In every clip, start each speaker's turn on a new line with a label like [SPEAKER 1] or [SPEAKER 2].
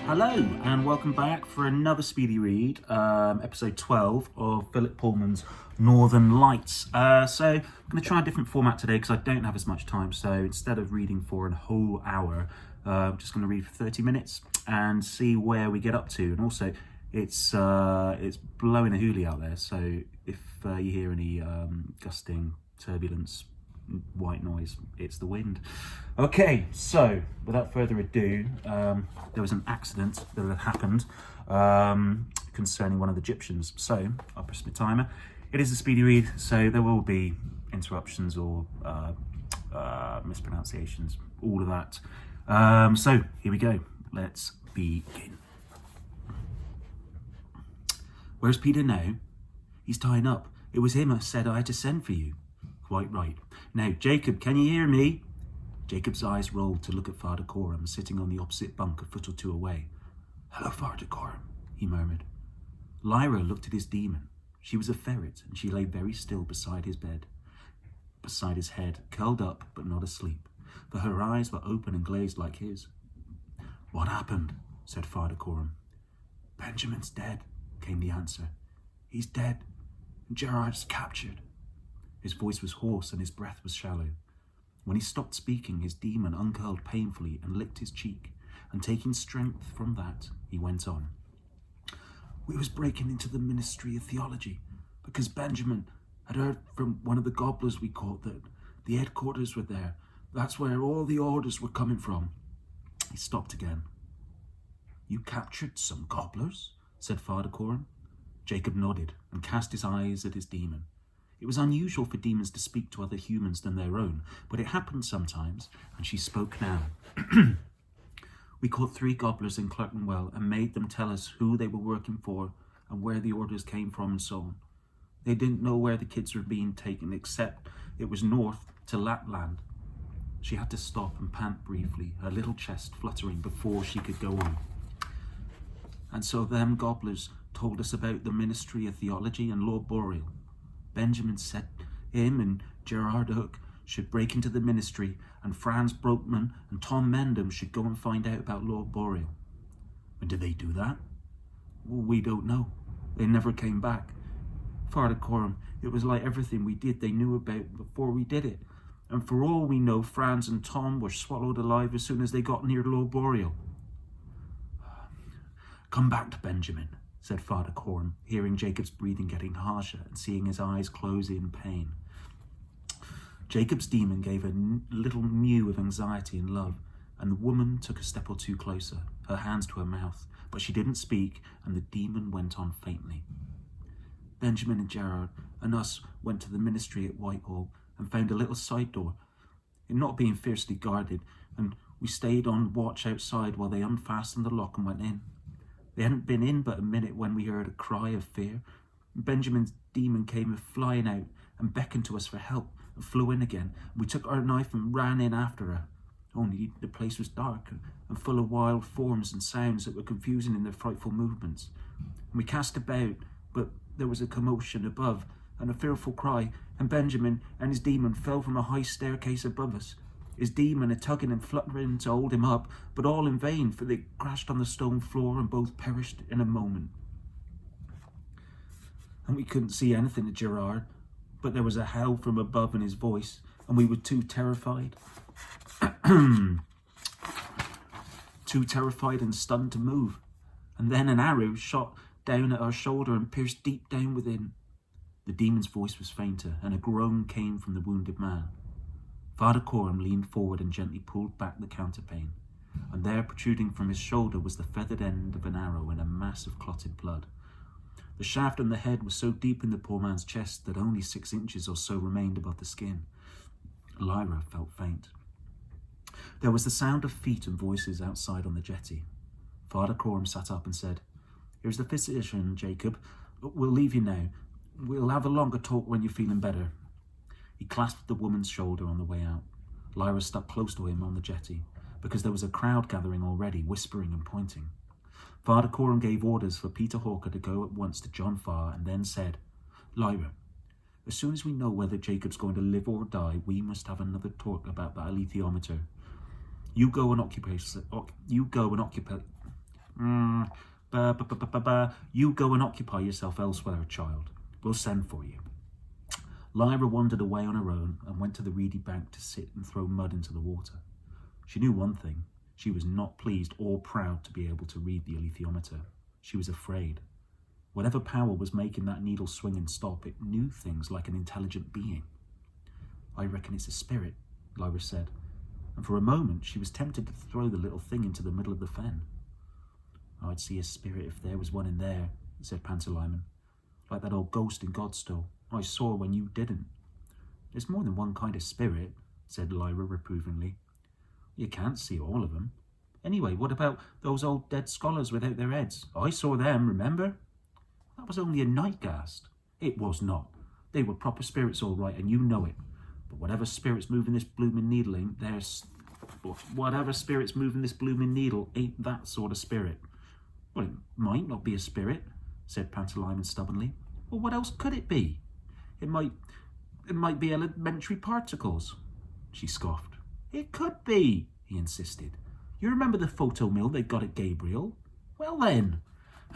[SPEAKER 1] Hello and welcome back for another Speedy read, episode 12 of Phillip Pullman's Northern Lights. So I'm going to try a different format today because I don't have as much time. So instead of reading for a whole hour, I'm just going to read for 30 minutes and see where we get up to. And also, it's blowing a hoolie out there. So if you hear any gusting, turbulence, white noise, it's the wind. Okay, so without further ado, there was an accident that had happened concerning one of the Egyptians. So I'll press my timer. It is a speedy read, so there will be interruptions or mispronunciations, all of that. So here we go. Let's begin. Where's Peter now? He's tying up. It was him who said I had to send for you. Quite right. Now, Jacob, can you hear me? Jacob's eyes rolled to look at Father Coram, sitting on the opposite bunk a foot or two away. Hello, Father Coram, he murmured. Lyra looked at his demon. She was a ferret, and she lay very still beside his bed, beside his head, curled up but not asleep, for her eyes were open and glazed like his. What happened? Said Father Coram. Benjamin's dead, came the answer. He's dead, and Gerard's captured. His voice was hoarse and his breath was shallow. When he stopped speaking, his demon uncurled painfully and licked his cheek, and taking strength from that, he went on. We was breaking into the Ministry of Theology, because Benjamin had heard from one of the gobblers we caught that the headquarters were there. That's where all the orders were coming from. He stopped again. You captured some gobblers? Said Father Coram. Jacob nodded and cast his eyes at his demon. It was unusual for demons to speak to other humans than their own, but it happened sometimes, and she spoke now. We caught 3 gobblers in Clerkenwell and made them tell us who they were working for and where the orders came from and so on. They didn't know where the kids were being taken, except it was north to Lapland. She had to stop and pant briefly, her little chest fluttering before she could go on. And so them gobblers told us about the Ministry of Theology and Lord Boreal. Benjamin said him and Gerard Hook should break into the ministry, and Franz Brokman and Tom Mendham should go and find out about Lord Boreal. And did they do that? Well, we don't know. They never came back. Father Coram, it was like everything we did they knew about before we did it. And for all we know, Franz and Tom were swallowed alive as soon as they got near Lord Boreal. Come back to Benjamin, said Father Coram, hearing Jacob's breathing getting harsher and seeing his eyes close in pain. Jacob's demon gave a little mew of anxiety and love, and the woman took a step or two closer, her hands to her mouth, but she didn't speak, and the demon went on faintly. Benjamin and Gerard and us went to the ministry at Whitehall and found a little side door, it not being fiercely guarded, and we stayed on watch outside while they unfastened the lock and went in. They hadn't been in but a minute when we heard a cry of fear. Benjamin's demon came flying out and beckoned to us for help and flew in again. We took our knife and ran in after her. Only the place was dark and full of wild forms and sounds that were confusing in their frightful movements. We cast about, but there was a commotion above and a fearful cry, and Benjamin and his demon fell from a high staircase above us. His demon had tugging and fluttering to hold him up, but all in vain, for they crashed on the stone floor and both perished in a moment. And we couldn't see anything of Gerard, but there was a howl from above in his voice, and we were too terrified and stunned to move. And then an arrow shot down at our shoulder and pierced deep down within. The demon's voice was fainter, and a groan came from the wounded man. Father Coram leaned forward and gently pulled back the counterpane, and there, protruding from his shoulder, was the feathered end of an arrow in a mass of clotted blood. The shaft on the head was so deep in the poor man's chest that only 6 inches or so remained above the skin. Lyra felt faint. There was the sound of feet and voices outside on the jetty. Father Coram sat up and said, Here's the physician, Jacob. We'll leave you now. We'll have a longer talk when you're feeling better. He clasped the woman's shoulder on the way out. Lyra stuck close to him on the jetty, because there was a crowd gathering already, whispering and pointing. Father Coram gave orders for Peter Hawker to go at once to John Farr, and then said, Lyra, as soon as we know whether Jacob's going to live or die, we must have another talk about that Alethiometer. You go and occupy You go and occupy yourself elsewhere, child. We'll send for you. Lyra wandered away on her own and went to the reedy bank to sit and throw mud into the water. She knew one thing. She was not pleased or proud to be able to read the alethiometer. She was afraid. Whatever power was making that needle swing and stop, it knew things like an intelligent being. I reckon it's a spirit, Lyra said, and for a moment she was tempted to throw the little thing into the middle of the fen. I'd see a spirit if there was one in there, said Pantalaimon, like that old ghost in Godstow I saw when you didn't. There's more than one kind of spirit, said Lyra reprovingly. You can't see all of them. Anyway, what about those old dead scholars without their heads? I saw them, remember? That was only a nightghast. It was not. They were proper spirits all right, and you know it. But whatever spirit's moving this blooming needle ain't that sort of spirit. Well, it might not be a spirit, said Pantalaimon stubbornly. Well, what else could it be? It might be elementary particles. She scoffed. It could be, he insisted. You remember the photo mill they got at Gabriel? Well then.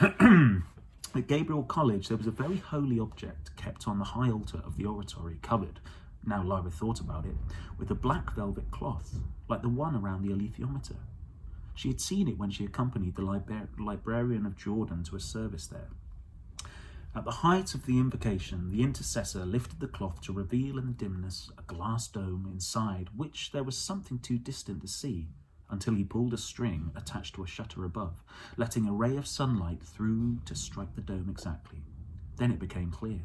[SPEAKER 1] At Gabriel College there was a very holy object kept on the high altar of the oratory, covered, now Lyra thought about it, with a black velvet cloth, like the one around the Alethiometer. She had seen it when she accompanied the librarian of Jordan to a service there. At the height of the invocation, the intercessor lifted the cloth to reveal in the dimness a glass dome inside which there was something too distant to see, until he pulled a string attached to a shutter above, letting a ray of sunlight through to strike the dome exactly. Then it became clear.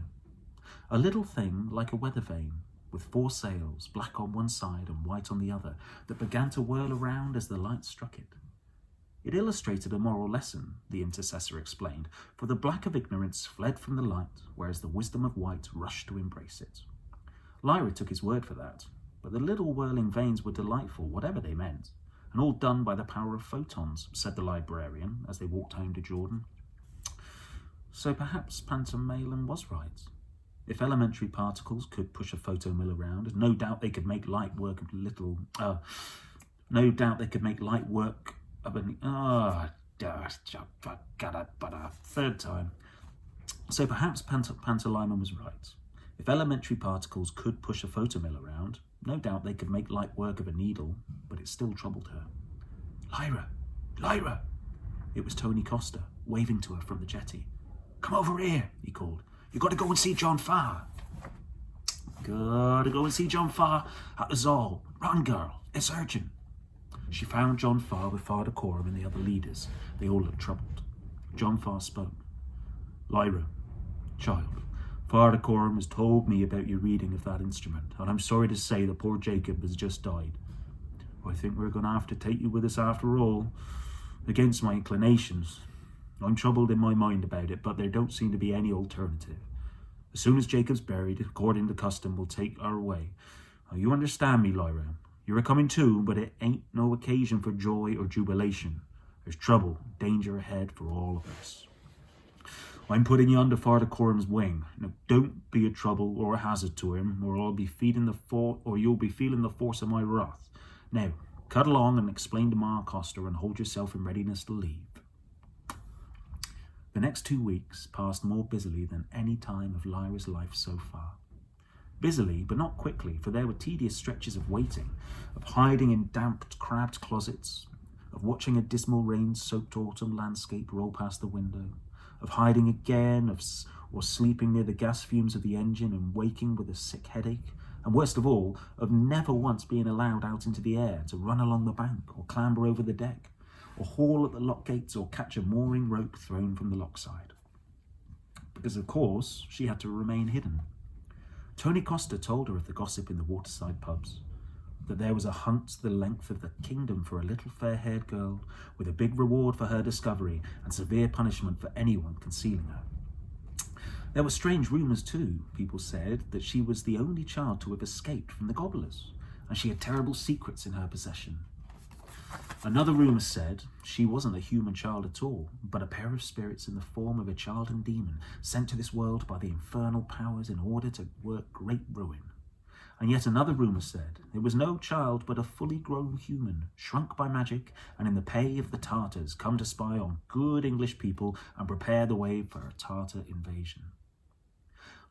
[SPEAKER 1] A little thing like a weather vane, with 4 sails, black on one side and white on the other, that began to whirl around as the light struck it. It illustrated a moral lesson, the intercessor explained, for the black of ignorance fled from the light, whereas the wisdom of white rushed to embrace it. Lyra took his word for that, but the little whirling vanes were delightful, whatever they meant, and all done by the power of photons, said the librarian as they walked home to Jordan. So perhaps Pantalaimon was right. If elementary particles could push a photomill around, no doubt they could make light work of third time. So perhaps Pantalaimon was right. If elementary particles could push a photomill around, no doubt they could make light work of a needle, but it still troubled her. Lyra! Lyra! It was Tony Costa, waving to her from the jetty. Come over here, he called. You got to go and see John Farr. Gotta go and see John Farr at the Zoll. Run, girl, it's urgent. She found John Farr with Father Coram and the other leaders. They all looked troubled. John Farr spoke. Lyra, child, Father Coram has told me about your reading of that instrument, and I'm sorry to say that poor Jacob has just died. I think we're going to have to take you with us after all, against my inclinations. I'm troubled in my mind about it, but there don't seem to be any alternative. As soon as Jacob's buried, according to custom, we'll take our way. Now, you understand me, Lyra. You're a-coming too, but it ain't no occasion for joy or jubilation. There's trouble, danger ahead for all of us. I'm putting you under Father Coram's wing. Now, don't be a trouble or a hazard to him, or you'll be feeling the force of my wrath. Now, cut along and explain to Ma Costa and hold yourself in readiness to leave. The next 2 weeks passed more busily than any time of Lyra's life so far. Busily, but not quickly, for there were tedious stretches of waiting, of hiding in damp, crabbed closets, of watching a dismal rain-soaked autumn landscape roll past the window, of hiding again, or sleeping near the gas fumes of the engine and waking with a sick headache, and worst of all, of never once being allowed out into the air to run along the bank or clamber over the deck, or haul at the lock gates or catch a mooring rope thrown from the lockside. Because, of course, she had to remain hidden. Tony Costa told her of the gossip in the waterside pubs, that there was a hunt the length of the kingdom for a little fair-haired girl, with a big reward for her discovery and severe punishment for anyone concealing her. There were strange rumours too. People said that she was the only child to have escaped from the gobblers, and she had terrible secrets in her possession. Another rumour said she wasn't a human child at all, but a pair of spirits in the form of a child and demon sent to this world by the infernal powers in order to work great ruin. And yet another rumour said it was no child but a fully grown human, shrunk by magic and in the pay of the Tartars, come to spy on good English people and prepare the way for a Tartar invasion.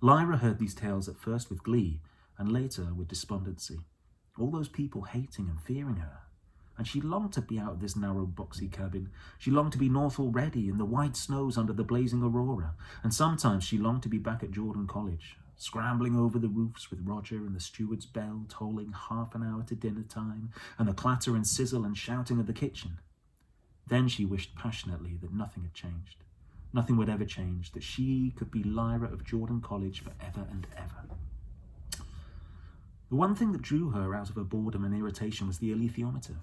[SPEAKER 1] Lyra heard these tales at first with glee and later with despondency. All those people hating and fearing her. And she longed to be out of this narrow boxy cabin. She longed to be north already in the white snows under the blazing aurora. And sometimes she longed to be back at Jordan College, scrambling over the roofs with Roger and the steward's bell tolling half an hour to dinner time and the clatter and sizzle and shouting of the kitchen. Then she wished passionately that nothing had changed. Nothing would ever change, that she could be Lyra of Jordan College forever and ever. The one thing that drew her out of her boredom and irritation was the Alethiometer.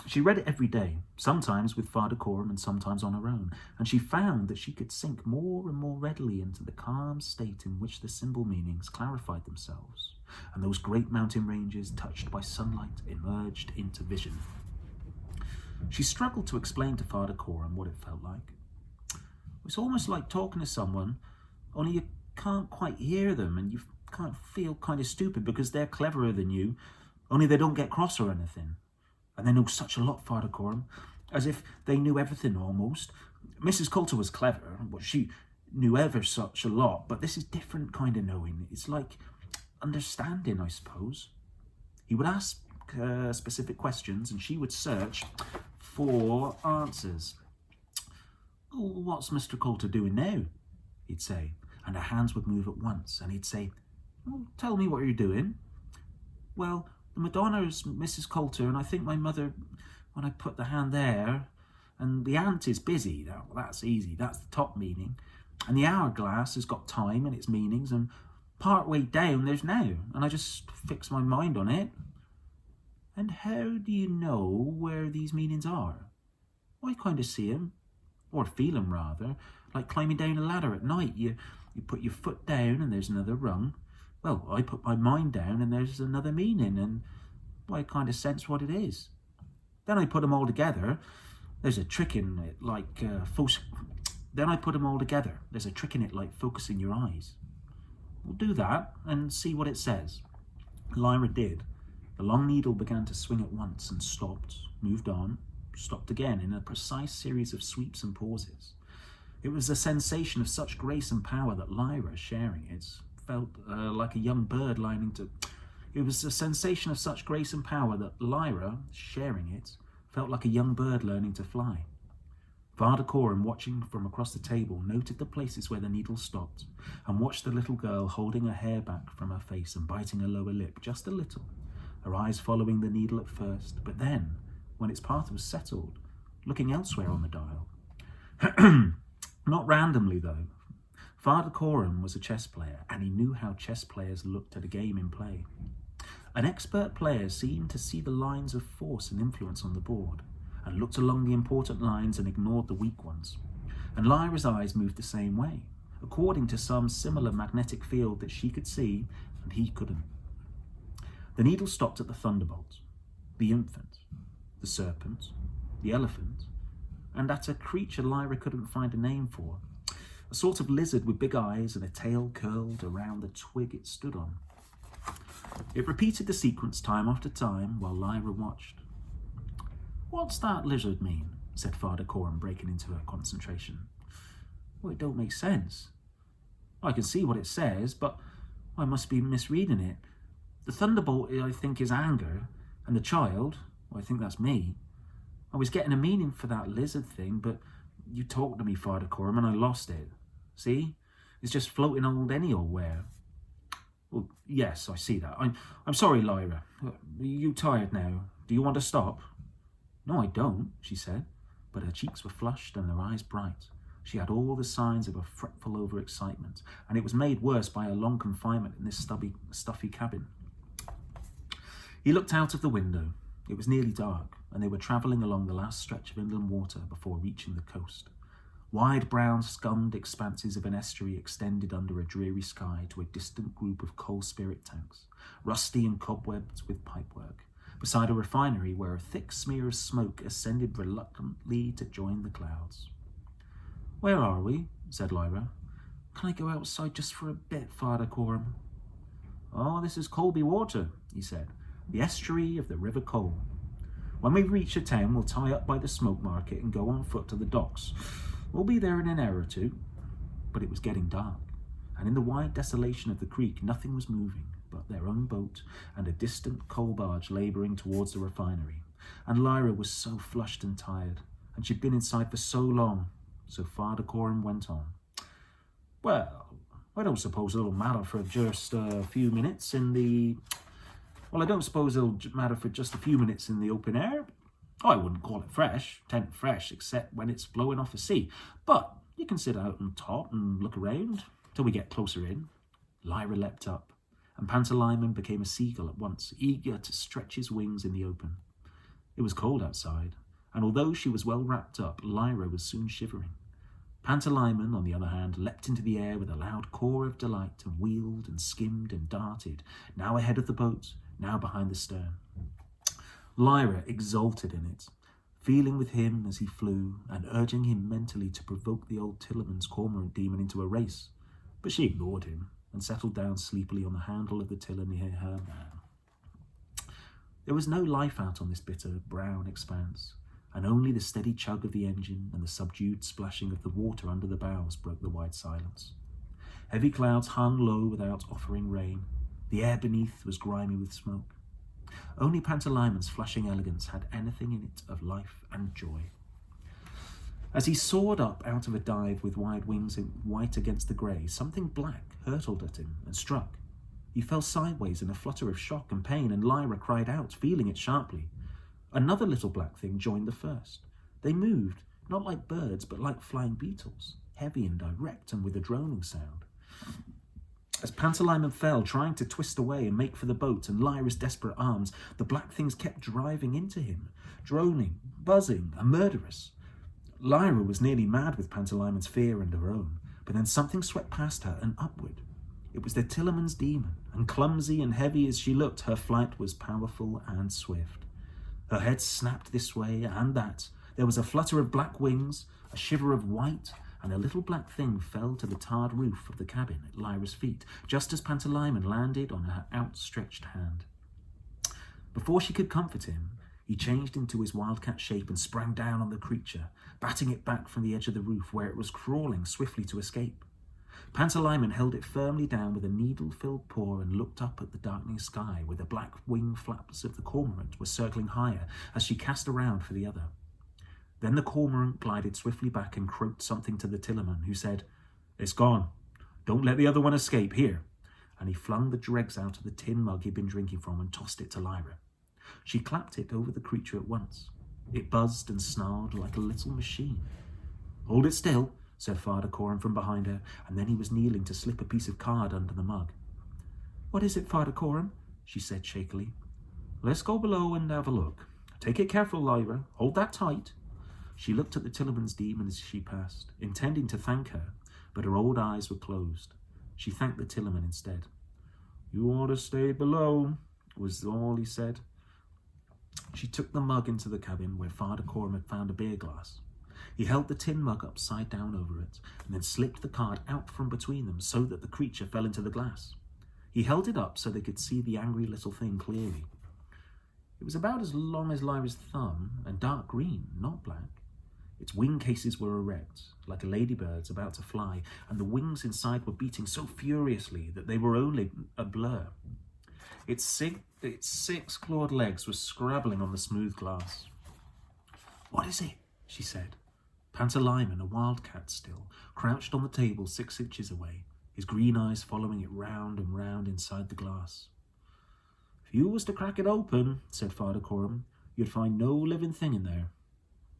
[SPEAKER 1] She read it every day, sometimes with Father Coram and sometimes on her own, and she found that she could sink more and more readily into the calm state in which the symbol meanings clarified themselves, and those great mountain ranges touched by sunlight emerged into vision. She struggled to explain to Father Coram what it felt like. It's almost like talking to someone, only you can't quite hear them and you can't feel kind of stupid because they're cleverer than you, only they don't get cross or anything. And they know such a lot, Father Coram, as if they knew everything almost. Mrs. Coulter was clever, but she knew ever such a lot, but this is different kind of knowing. It's like understanding, I suppose. He would ask specific questions and she would search for answers. "Oh, what's Mr. Coulter doing now?" he'd say, and her hands would move at once, and he'd say, "Oh, tell me what you're doing." "Well, the Madonna's Mrs. Coulter, and I think my mother, when I put the hand there, and the ant is busy." That's easy, that's the top meaning. "And the hourglass has got time and its meanings, and part way down there's now, and I just fix my mind on it." "And how do you know where these meanings are?" "I kind of see 'em, or feel 'em rather, like climbing down a ladder at night. You put your foot down and there's another rung. Well, I put my mind down and there's another meaning, and I kind of sense what it is. Then I put them all together. There's a trick in it, like focusing your eyes." "We'll do that and see what it says." Lyra did. The long needle began to swing at once and stopped, moved on, stopped again in a precise series of sweeps and pauses. It was a sensation of such grace and power that Lyra, sharing it, felt like a young bird learning to fly. Father Coram, watching from across the table, noted the places where the needle stopped and watched the little girl holding her hair back from her face and biting her lower lip just a little, her eyes following the needle at first, but then, when its path was settled, looking elsewhere on the dial. Not randomly, though. Father Coram was a chess player, and he knew how chess players looked at a game in play. An expert player seemed to see the lines of force and influence on the board, and looked along the important lines and ignored the weak ones. And Lyra's eyes moved the same way, according to some similar magnetic field that she could see and he couldn't. The needle stopped at the thunderbolt, the infant, the serpent, the elephant, and at a creature Lyra couldn't find a name for, a sort of lizard with big eyes and a tail curled around the twig it stood on. It repeated the sequence time after time while Lyra watched. "What's that lizard mean?" said Father Coram, breaking into her concentration. "Well, it don't make sense. I can see what it says, but I must be misreading it. The thunderbolt, I think, is anger, and the child, well, I think that's me. I was getting a meaning for that lizard thing, but you talked to me, Father Coram, and I lost it. See? It's just floating old any old where." "Well, yes, I see that. I'm sorry, Lyra. Are you tired now? Do you want to stop?" "No, I don't," she said, but her cheeks were flushed and her eyes bright. She had all the signs of a fretful overexcitement, and it was made worse by her long confinement in this stuffy cabin. He looked out of the window. It was nearly dark, and they were travelling along the last stretch of inland water before reaching the coast. Wide brown scummed expanses of an estuary extended under a dreary sky to a distant group of coal spirit tanks, rusty and cobwebbed with pipework, beside a refinery where a thick smear of smoke ascended reluctantly to join the clouds. "Where are we?" said Lyra. "Can I go outside just for a bit, Father Coram?" "Oh, this is Colby Water," he said, "the estuary of the River Cole. When we reach a town, we'll tie up by the smoke market and go on foot to the docks. We'll be there in an hour or two." But it was getting dark, and in the wide desolation of the creek, nothing was moving but their own boat and a distant coal barge labouring towards the refinery. And Lyra was so flushed and tired, and she'd been inside for so long. So Father Coram went on. "Well, I don't suppose it'll matter for just a few minutes in the... Well, I don't suppose it'll matter for just a few minutes in the open air. I wouldn't call it fresh, tent fresh, except when it's blowing off the sea. But you can sit out and talk and look around till we get closer in." Lyra leapt up, and Pantalaimon became a seagull at once, eager to stretch his wings in the open. It was cold outside, and although she was well wrapped up, Lyra was soon shivering. Pantalaimon, on the other hand, leapt into the air with a loud caw of delight, and wheeled and skimmed and darted, now ahead of the boat, now behind the stern. Lyra exulted in it, feeling with him as he flew, and urging him mentally to provoke the old Tillerman's cormorant demon into a race. But she ignored him, and settled down sleepily on the handle of the tiller near her man. There was no life out on this bitter, brown expanse, and only the steady chug of the engine and the subdued splashing of the water under the bows broke the wide silence. Heavy clouds hung low without offering rain. The air beneath was grimy with smoke. Only Pantalaimon's flashing elegance had anything in it of life and joy. As he soared up out of a dive with wide wings white against the grey, something black hurtled at him and struck. He fell sideways in a flutter of shock and pain, and Lyra cried out, feeling it sharply. Another little black thing joined the first. They moved, not like birds, but like flying beetles, heavy and direct and with a droning sound. As Pantalaimon fell, trying to twist away and make for the boat and Lyra's desperate arms, the black things kept driving into him, droning, buzzing, and murderous. Lyra was nearly mad with Pantalaimon's fear and her own, but then something swept past her and upward. It was the Tillerman's demon, and clumsy and heavy as she looked, her flight was powerful and swift. Her head snapped this way and that. There was a flutter of black wings, a shiver of white, and a little black thing fell to the tarred roof of the cabin at Lyra's feet, just as Pantalaimon landed on her outstretched hand. Before she could comfort him, he changed into his wildcat shape and sprang down on the creature, batting it back from the edge of the roof where it was crawling swiftly to escape. Pantalaimon held it firmly down with a needle-filled paw and looked up at the darkening sky where the black wing flaps of the cormorant were circling higher as she cast around for the other. Then the cormorant glided swiftly back and croaked something to the Tillerman, who said, "It's gone. Don't let the other one escape. Here." And he flung the dregs out of the tin mug he'd been drinking from and tossed it to Lyra. She clapped it over the creature at once. It buzzed and snarled like a little machine. "Hold it still," said Father Coram from behind her, and then he was kneeling to slip a piece of card under the mug. "What is it, Father Coram?" she said shakily. "Let's go below and have a look. Take it careful, Lyra. Hold that tight." She looked at the Tillerman's demon as she passed, intending to thank her, but her old eyes were closed. She thanked the Tillerman instead. "You ought to stay below," was all he said. She took the mug into the cabin where Father Coram had found a beer glass. He held the tin mug upside down over it, and then slipped the card out from between them so that the creature fell into the glass. He held it up so they could see the angry little thing clearly. It was about as long as Lyra's thumb and dark green, not black. Its wing cases were erect, like a ladybird's about to fly, and the wings inside were beating so furiously that they were only a blur. Its six clawed legs were scrabbling on the smooth glass. "What is it?" she said. Pantalaimon, a wildcat still, crouched on the table 6 inches away, his green eyes following it round and round inside the glass. "If you was to crack it open," said Father Coram, "you'd find no living thing in there.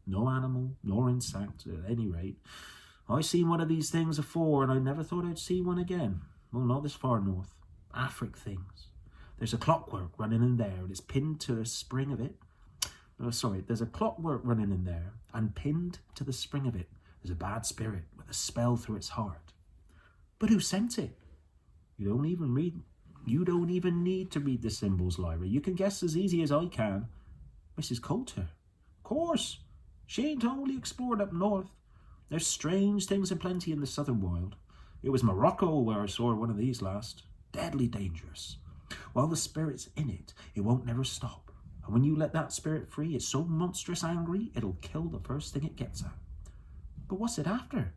[SPEAKER 1] No animal, nor insect, at any rate. I seen one of these things afore, and I never thought I'd see one again. Well, not this far north. Afric things. There's a clockwork running in there, and it's pinned to a spring of it. There's a clockwork running in there, and pinned to the spring of it there's a bad spirit with a spell through its heart." "But who sent it?" You don't even need to read the symbols, Lyra. You can guess as easy as I can." "Mrs. Coulter." "Of course. She ain't only explored up north. There's strange things aplenty in the southern wild. It was Morocco where I saw one of these last. Deadly dangerous. While the spirit's in it, it won't never stop. And when you let that spirit free, it's so monstrous angry, it'll kill the first thing it gets at. But what's it after?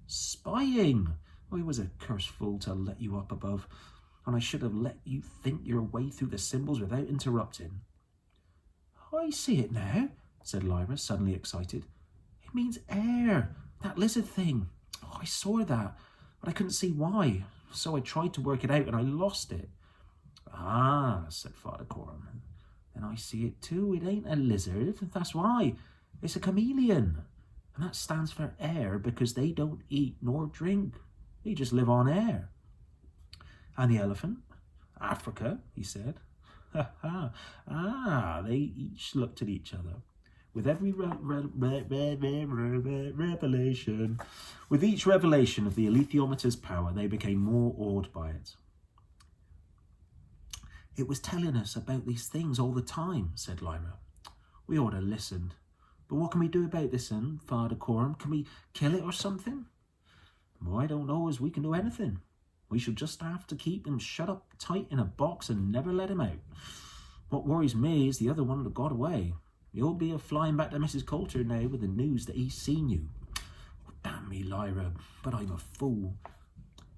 [SPEAKER 1] Spying. Oh, it was a cursed fool to let you up above, and I should have let you think your way through the symbols without interrupting. I see it now, said Lyra, suddenly excited. It means air, that lizard thing. Oh, I saw that, but I couldn't see why, so I tried to work it out and I lost it. Ah, said Father Coram. Then I see it too. It ain't a lizard, that's why. It's a chameleon. And that stands for air because they don't eat nor drink. They just live on air. And the elephant? Africa, he said. Ha ha. Ah, they each looked at each other. With every revelation, with each revelation of the Alethiometer's power, they became more awed by it. It was telling us about these things all the time, said Lyra. We ought to listen. But what can we do about this then, Father Coram? Can we kill it or something? Well, I don't know as we can do anything. We shall just have to keep him shut up tight in a box and never let him out. What worries me is the other one that got away. You'll be flying back to Mrs. Coulter now with the news that he's seen you. Oh, damn me, Lyra, but I'm a fool.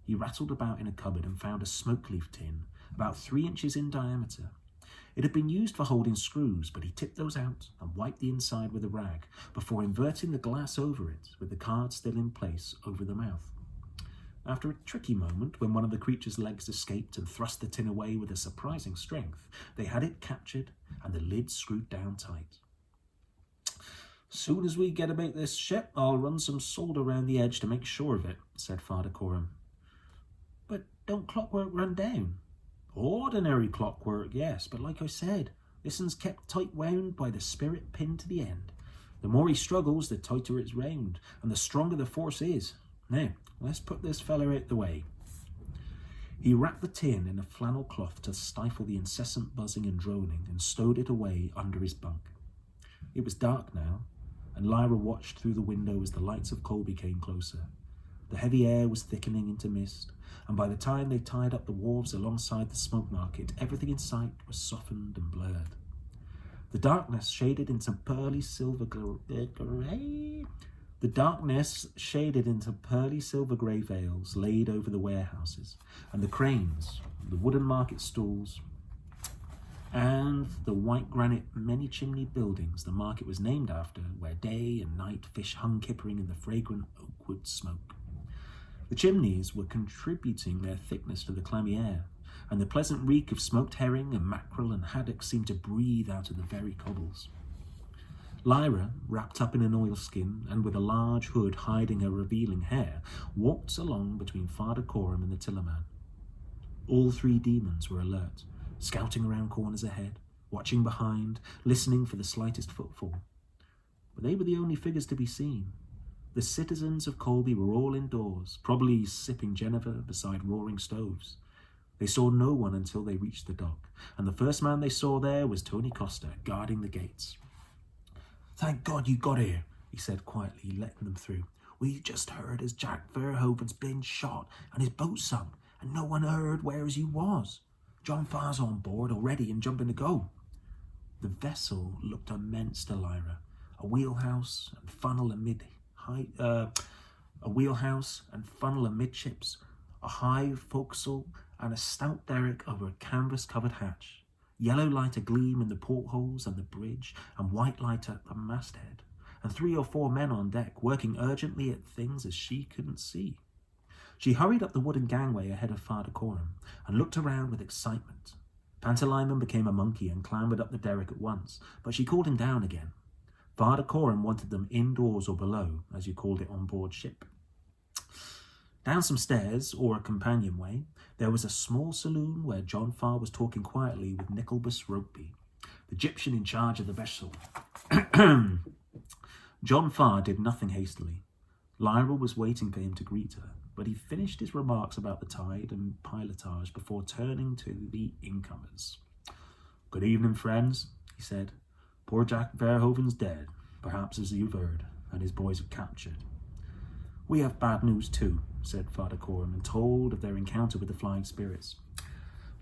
[SPEAKER 1] He rattled about in a cupboard and found a smoke leaf tin, about 3 inches in diameter. It had been used for holding screws, but he tipped those out and wiped the inside with a rag before inverting the glass over it, with the card still in place over the mouth. After a tricky moment, when one of the creature's legs escaped and thrust the tin away with a surprising strength, they had it captured and the lid screwed down tight. Soon as we get about this ship, I'll run some salt around the edge to make sure of it, said Father Coram. But don't clockwork run down? Ordinary clockwork, yes, but like I said, this one's kept tight wound by the spirit pinned to the end. The more he struggles, the tighter it's wound, and the stronger the force is. Now, let's put this fella out the way. He wrapped the tin in a flannel cloth to stifle the incessant buzzing and droning and stowed it away under his bunk. It was dark now, and Lyra watched through the window as the lights of Colby came closer. The heavy air was thickening into mist, and by the time they tied up the wharves alongside the smoke market, everything in sight was softened and blurred. The darkness shaded into pearly silver grey veils laid over the warehouses and the cranes, the wooden market stalls, and the white granite many-chimney buildings the market was named after, where day and night fish hung kippering in the fragrant oakwood smoke. The chimneys were contributing their thickness to the clammy air, and the pleasant reek of smoked herring and mackerel and haddock seemed to breathe out of the very cobbles. Lyra, wrapped up in an oilskin and with a large hood hiding her revealing hair, walked along between Father Coram and the tillerman. All 3 demons were alert, scouting around corners ahead, watching behind, listening for the slightest footfall. But they were the only figures to be seen. The citizens of Colby were all indoors, probably sipping Genever beside roaring stoves. They saw no one until they reached the dock, and the first man they saw there was Tony Costa, guarding the gates. "Thank God you got here," he said quietly, letting them through. "We just heard as Jack Verhoeven's been shot and his boat sunk, and no one heard where as you was. John Farr's on board already and jumping to go." The vessel looked immense to Lyra, a wheelhouse and funnel amidships, a high forecastle, and a stout derrick over a canvas-covered hatch. Yellow light agleam in the portholes and the bridge, and white light at the masthead, and 3 or 4 men on deck working urgently at things as she couldn't see. She hurried up the wooden gangway ahead of Father Coram and looked around with excitement. Pantalaimon became a monkey and clambered up the derrick at once, but she called him down again. Father Coram wanted them indoors or below, as you called it on board ship. Down some stairs, or a companionway, there was a small saloon where John Farr was talking quietly with Nicholbus Rokeby, the Egyptian in charge of the vessel. John Farr did nothing hastily. Lyra was waiting for him to greet her, but he finished his remarks about the tide and pilotage before turning to the incomers. "Good evening, friends," he said. "Poor Jack Verhoeven's dead, perhaps as you've heard, and his boys are captured." "We have bad news too," said Father Coram, and told of their encounter with the flying spirits.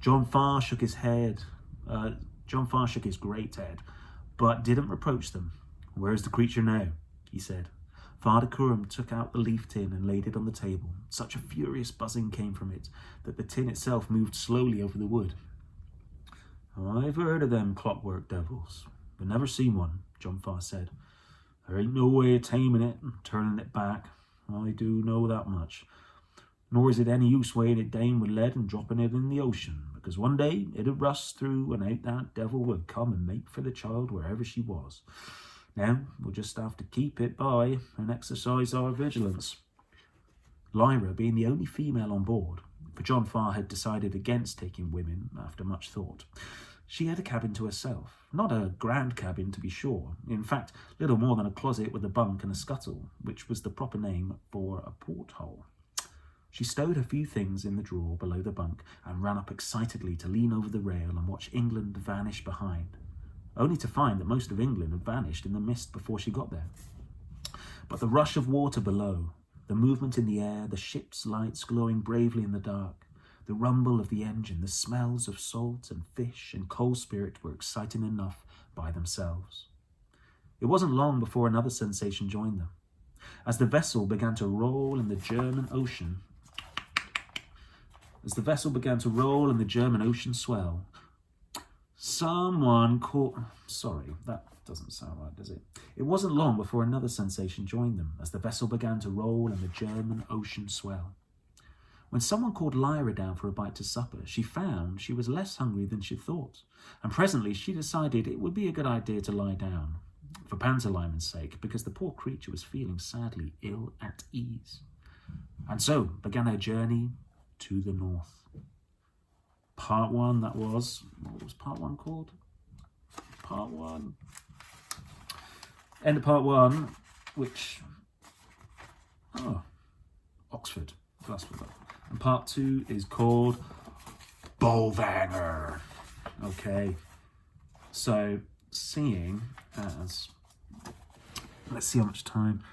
[SPEAKER 1] John Farr shook his head. John Farr shook his great head, but didn't reproach them. "Where's the creature now?" he said. Father Coram took out the leaf tin and laid it on the table. Such a furious buzzing came from it that the tin itself moved slowly over the wood. "I've heard of them clockwork devils, but never seen one," John Farr said. "There ain't no way of taming it and turning it back. I do know that much. Nor is it any use weighing it down with lead and dropping it in the ocean, because one day it'd rust through and out that devil would come and make for the child wherever she was. Now, we'll just have to keep it by and exercise our vigilance." Lyra, being the only female on board, for John Farr had decided against taking women after much thought, she had a cabin to herself. Not a grand cabin, to be sure. In fact, little more than a closet with a bunk and a scuttle, which was the proper name for a porthole. She stowed a few things in the drawer below the bunk and ran up excitedly to lean over the rail and watch England vanish behind, only to find that most of England had vanished in the mist before she got there. But the rush of water below, the movement in the air, the ship's lights glowing bravely in the dark, the rumble of the engine, the smells of salt and fish and coal spirit were exciting enough by themselves. It wasn't long before another sensation joined them. As the vessel began to roll in the German Ocean swell, someone called... Sorry, that doesn't sound right, does it? It wasn't long before another sensation joined them as the vessel began to roll in the German Ocean swell. When someone called Lyra down for a bite to supper, she found she was less hungry than she thought, and presently she decided it would be a good idea to lie down, for Pantomime's sake, because the poor creature was feeling sadly ill at ease. And so began her journey to the north. Part 1, that was... What was part 1 called? Part 1. End of part 1, which... Oxford. Glasgow. And part 2 is called Bolvanger. Okay. So, seeing as... Let's see how much time.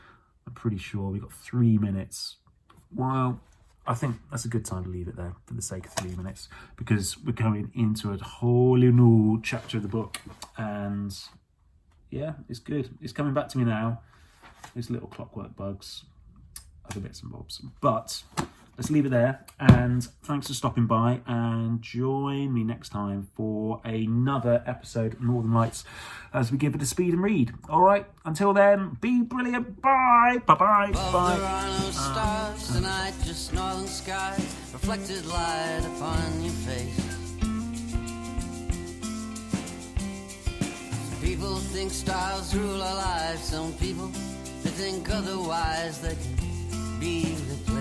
[SPEAKER 1] I'm pretty sure we've got 3 minutes. Well, I think that's a good time to leave it there for the sake of 3 minutes, because we're going into a wholly new chapter of the book. And yeah, it's good. It's coming back to me now. These little clockwork bugs, other bits and bobs. But let's leave it there. And thanks for stopping by, and join me next time for another episode of Northern Lights as we give it a speed and read. All right, until then, be brilliant. Bye. Bye-bye. Bye.
[SPEAKER 2] There are no stars tonight, just northern skies, reflected light upon your face. Some people think stars rule our lives. Some people, they think otherwise. They can be replaced.